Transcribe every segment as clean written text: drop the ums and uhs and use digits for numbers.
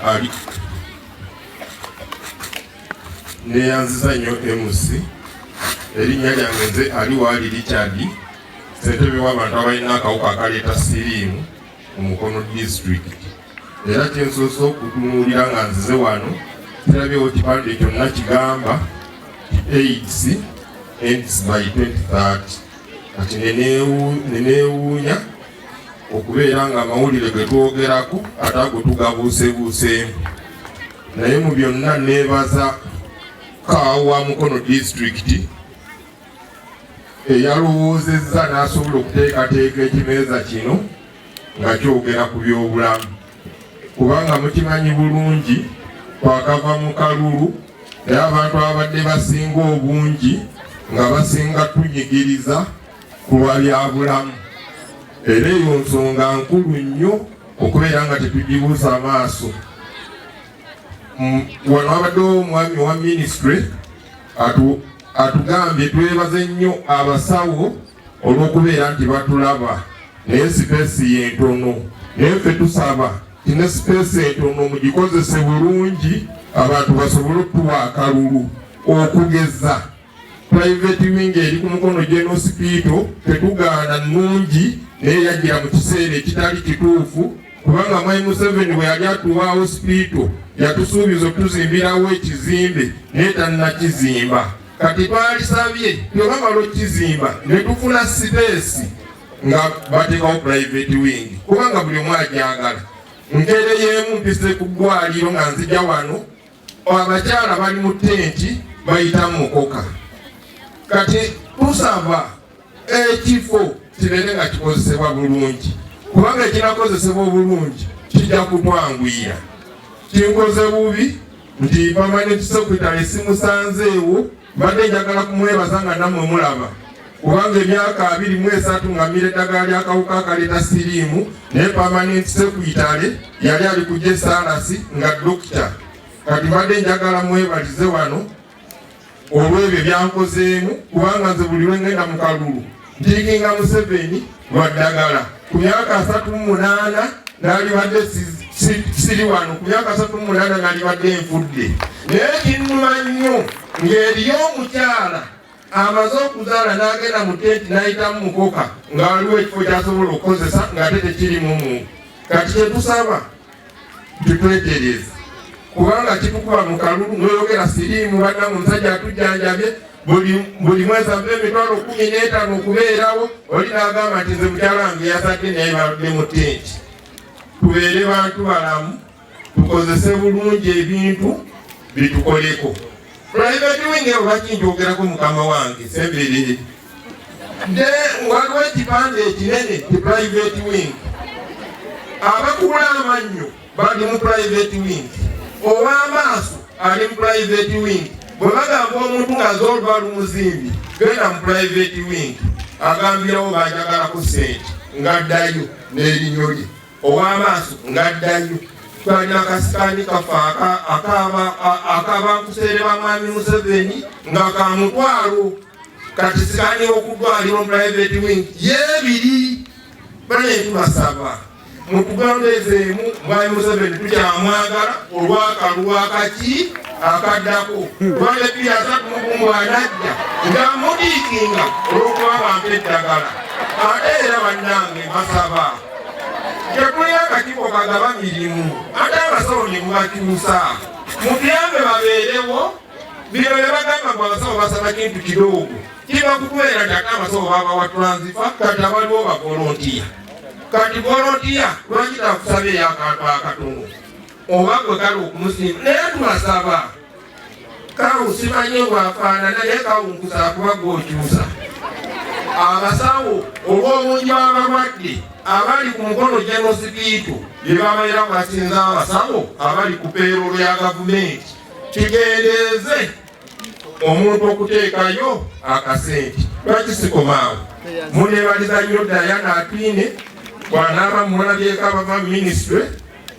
ali neyanziza nnyo MC erinnya lyange nze ali waali Richard ssentebe w'abantu abalina akawuka akaleeta siriimu mu Mukono district. Era kyensoose okutunuulira nga nzize wano kirabyewo kipande kyonna kigamba AIDS ends by 2030. Kati neneewuunya okubeera nga amawulire ge twogerako ate ago tugabuusebuuseemu. Naye mu byonna neebaza kaawa wa Mukono district eyalowoozezza n'asobola okuteekateeka ekimeeza kino nga kyogera ku byobulamu, kubanga mukimanyi bulungi twakava mu kalulu naye abantu abadde basinga obungi nga basinga tunyigiriza ku lwa byabulamu. Era eyo nsonga nkulu nnyo okubeera nga tetugibuusa amaaso. Wano abaddewo omwami wa ministry atugambye twebaze nnyo abasawo olw'okubeera nti batulaba, naye sipeesi yentono. Naye ffe tusaba tine sipeesi entono mugikozese bulungi abantu basobole okutuwa akalulu. Okugeza private wing eri ku Mukono General Hospital tetugaana nnungi naye yajjira mu kiseera ekitali kituufu, kubanga Mwai Museveni bwe yali atuwa hospital yatusuubiza okutuzimbirawo ekizimbe naye tannakizimba. Kati twalisabye tebamala okukizimba ne tufuna sipeesi nga bateekawo private wing, kubanga buli omu ajagala. Nkeereyeemu mpise ku ddwaliro nga nzija wano abakyala bali mu tenti bayita mukoka. Kati tusaba ekifo kibeere nga kikozesebwa bulungi, kubanga ekinakozesebwa obulungi kijja kutwanguyira. Kinkoze bubi nti permanent secretary simusanzeewo, mbadde njagala kumwebaza nga nammwe mulaba, kubanga emyaka 23 nga mmira eddagala ly'akawuka akaleeta siriimu naye permanent secretary yali ali ku JSRC nga dokita. Kati mbadde njagala mwebalize wano olw'ebyo byankozeemu, kubanga nze buli lwe ngenda mu kalulu ntiikinga Museveni lwa ddagala. Ku myaka 38 nalibadde siri wano, ku myaka 38 nalibadde nfudde. Naye kinnuma nnyo ng'eriyo omukyala amaze okuzaala n'agenda mu tenti n'ayitamu mukoka nga waliwo ekifo kyasobola okukozesa ng'ate tekirimu muntu. Kati kyetusaba tutwetereze, kubanga kitukuba mu kalulu n'oyogera siriimu bannamu omusajja atujjanjabye buli mwezi ava emitwalo 15 okubeerawo, oli n'agamba nti nze mukyala wange yazadde naye baludde mu tenti. Tubeere bantu balamu, tukozese bulungi ebintu bitukoleko. Private wing ebo bakinjogerako mukama wange semberere. Waliwo ekipande ekinene ti private wing. Abakula amannyo bali mu private wing. Ow'amaaso ali mu private wing. Bwe bagamba omuntu ng'aze oluba lumuzimbi genda mu private wing, agambirawo banjagalako sente ng'addayo n'erinnyo lye. Ow'amaaso ng'addayo. Twalina akasikaani kafa akaba nkuseere ba Mwami Museveni nga kamutwalo. Kati sikaani okuddwaliro mu private wing yeebiri. Bane tubasaba mutugondezeemu Mwami Museveni tukyamwagala olw'akalulu akaki akaddako. Twale pia 3 anajja nga mudiikinga olw'okuba bampa eddagala. Ate era bannange basaba tekuli akakiiko kagaba mirimu, ate abasawo ne mubakyusa mutuyambe babeerewo. Bino bye bagamba ngu abasawo basaba kintu kidogo kiba kutubeera nti ate abasawo babawa transfer, kati abaliwo bavolontiya. Kati volontiya lwaki takusaba eyo akantu akatono oba gwe kale okumusimba. Naye tubasaba kawu simanye bwafaanana naye kawunkusa kuba gwokyusa. Abasawo olw'obungi bw'abalwadde abali ku Mukono General Hospital bye babeera basinza abasawo abali ku peerolo ya gavumenti, kigendeeze omuntu okuteekayo akasente. Lwaki sikomaawo? Muneebaliza nnyo Diana Atwine bw'anaaba mulabyeko abava mu ministry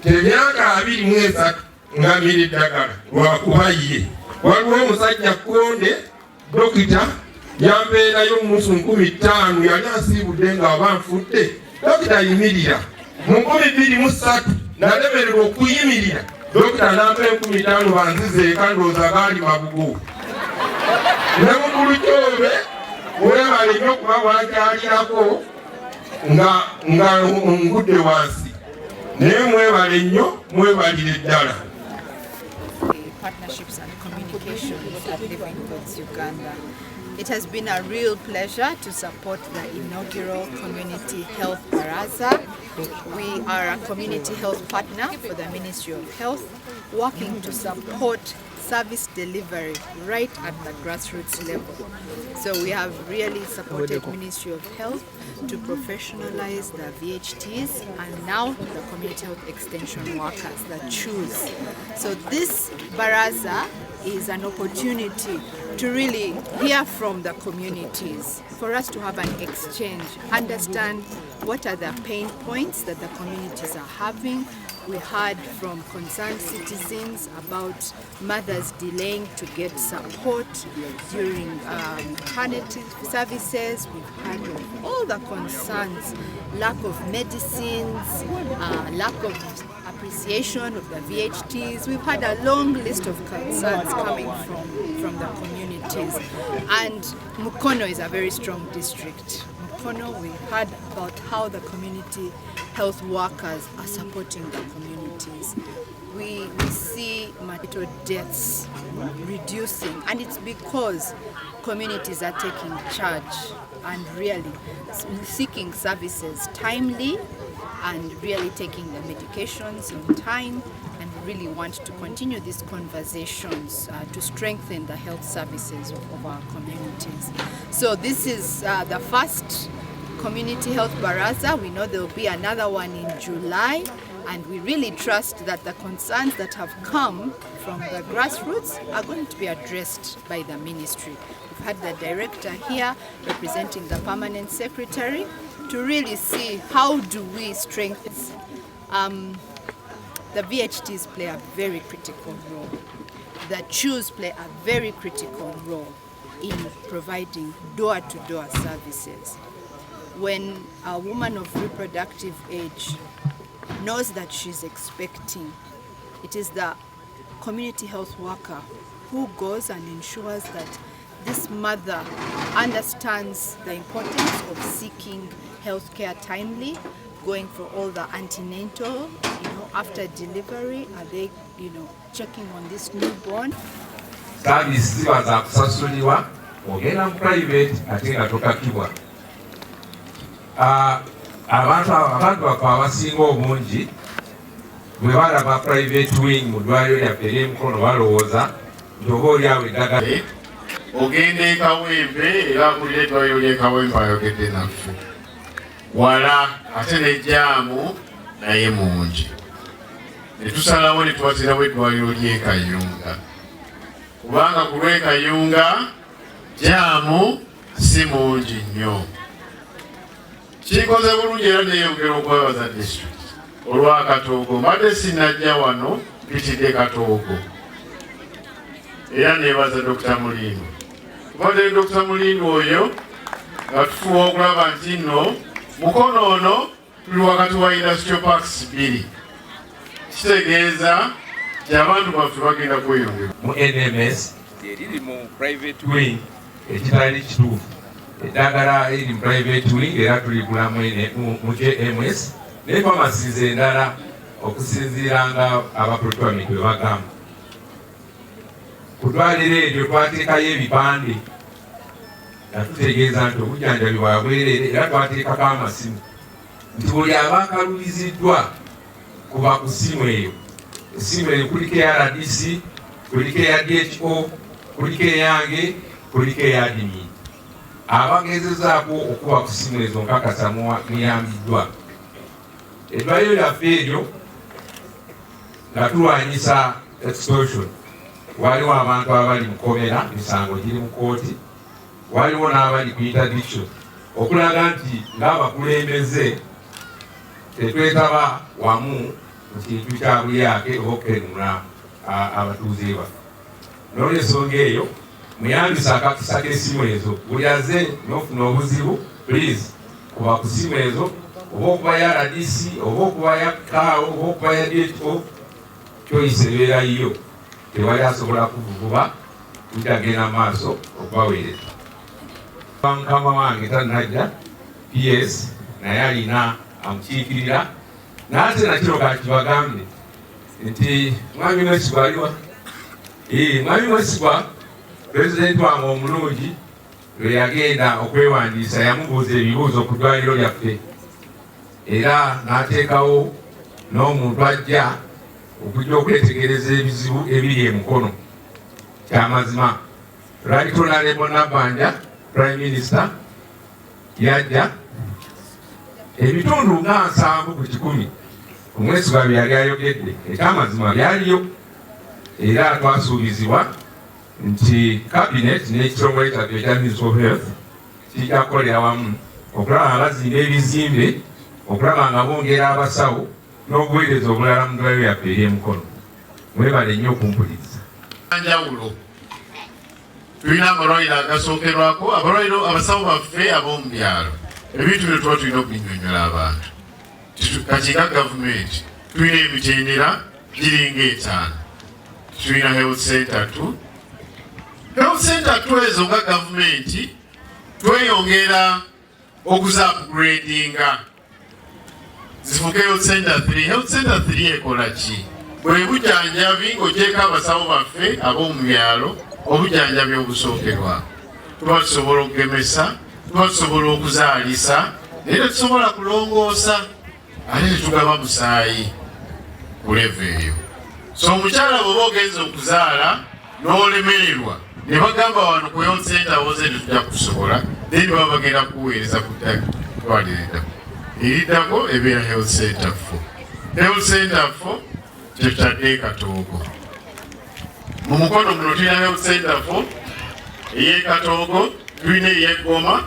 emyaka 23 nga mmira eddagala lwakuba ye. Waliwo omusajja Konde dokita yampeerayo omusu 15 yali asiibudde nga aba nfudde. Dokita yimirira mu 2023 nalemererwa okuyimirira Dokita nampa 15 banzize eka ndowooza gaali mabugu. Ne mukulu Kyobe webale nnyo okuba bwakyalirako nga ngudde wansi. Naye mwebale nnyo, mwebalire ddala. Partnerships and communications at Living Goods Uganda. It has been a real pleasure to support the inaugural Community Health Baraza. We are a community health partner for the Ministry of Health, working to support service delivery right at the grassroots level. So we have really supported Ministry of Health to professionalize the VHTs and now the community health extension workers, the CHOOS. So this Baraza is an opportunity to really hear from the communities, for us to have an exchange, understand what are the pain points that the communities are having. We heard from concerned citizens about mothers delaying to get support during maternity services. We've heard of all the concerns, lack of medicines, lack of appreciation of the VHTs. We've had a long list of concerns coming from the communities. And Mukono is a very strong district. Mukono, we heard about how the community health workers are supporting the communities. We see maternal deaths reducing, and it's because communities are taking charge and really seeking services timely and really taking the medications on time, and really want to continue these conversations to strengthen the health services of our communities. So this is the first Community Health Baraza. We know there will be another one in July, and we really trust that the concerns that have come from the grassroots are going to be addressed by the ministry. We've had the director here representing the permanent secretary to really see how do we strengthen. The VHTs play a very critical role. The CHOOS play a very critical role in providing door-to-door services. When a woman of reproductive age knows that she's expecting, it is the community health worker who goes and ensures that this mother understands the importance of seeking health care timely, going for all the antenatal, after delivery, are they, checking on this newborn. Service ziba za kusasulibwa ogenda mu private ate nga tokakibwa. Abantu abasinga obungi bwe balaba private wing mu ddwaliro lyaffe ery'Emukono balowooza nti oba oli awo eddagala ogenda e Kawempe era akulira eddwaliro ly'e Kawempe ayogedde naffe wala ate n'ejjaamu naye mungi. Ne tusalawo ne tuwatirawo eddwaliro ly'e Kayunga kubanga ku lw'e Kayunga jaamu si mungi nnyo. Kikoze bulungi era neeyongera okwebaza district olwa Katoogo. Mbadde sinajja wano mpitidde Katoogo era neebaza Dr. Mulindo. Tubadde Dr. Mulindo oyo nga tufuba okulaba nti nno Mukono ono tuli wakati wa industrial parks 2. Kitegeeza nti abantu baffe bagenda kweyongera. Mu NMS eriri mu private wing ekitali kituufu. Eddagala eri mu private wing era tuligula mu JMS ne pharmacies endala okusinziira nga abaprocurement bwe bagamba. Ku ddwaliro eryo twateekayo ebipande nga tutegeeza nti obujjanjabi bwa bwereere era twateekako amasimu nti buli abaakalubiziddwa kuba ku ssimu eyo. Essimu eyo kuliko eya RDC, kuliko eya DHO, kuliko eyange, kuliko eya admin. Abagezezaako okuba ku ssimu ezo nkakasa muyambiddwa. Eddwaliro lyaffe eryo nga tulwanyisa extortion, waliwo abantu abali mu komera, emisango giri mu kooti, waliwo n'abali ku interdiction, okulaga nti ng'abakulembeze tetwetaba wamu mu kintu kya bulyake oba okukenula abatuuze baffe. N'olw'ensonga eyo muyambisa akakisa k'essimu ezo. Buli aze n'ofuna obuzibu, please kuba ku ssimu ezo, oba okuba ya RDC, oba okuba ya KAO, oba okuba ya DHO, choice ebeerayo tewali asobola kuvuba tutagenda maaso okubaweereza. Mukama wange tannajja PS naye alina amukiikirira naate nakiro kakibagambye nti mwami Mwesigwa aliwa mwami Mwesigwa pulezidenti wange omulungi lwe yagenda okwewandiisa yamubuuza ebibuuzo ku ddwaliro lyaffe era n'ateekawo n'omuntu ajja okujja okwetegereza ebizibu ebiri emukono. Kyamazima Right Honorable Nabanja Prime Minister yajja ebitundu nga 7 ku 10 Mwesigwa byali ayogedde ekyamazima byaliyo era twasuubizibwa nti cabinet n'ekitongole kyaffe ekya Ministry of Health kijja kukolera wamu okulaba nga bazimba ebizimbe, okulaba nga bongera abasawo n'obuweereza obulala mu ddwaliro yaffe ery'emukono. Mwebale nnyo okumpuliriza. Njawulo tulina amalwaliro agasookerwako, abalwaliro abasawo baffe ab'omu byalo, ebintu bye tuba tulina okubinyonyola abantu. Kati nga gavumenti tulina emitendera giringa 5. Tulina health center 2. Health center 2 ezo nga gavumenti tweyongera okuza upgradinga zifuke health center 3. Health center 3 ekola ki? Bwe bujjanjabi ng'ogyeko abasawo baffe ab'omu byalo obujjanjabi obusookerwako. Tuba tusobola okugemesa, tuba tusobola okuzaalisa, naye tetusobola kulongoosa ate tetugaba musaayi ku levo eyo. So omukyala bw'oba ogenza okuzaala n'olemererwa ne bagamba wano ku health center woze tetujja kusobola, then baba bagenda kuweereza ku ddwaliro eddako. Eriddako ebeera health center 4. Health center 4 tetutadde Katoogo. Mu mukono muno tulina health center 4 ey'e Katoogo, tulina ey'e Goma.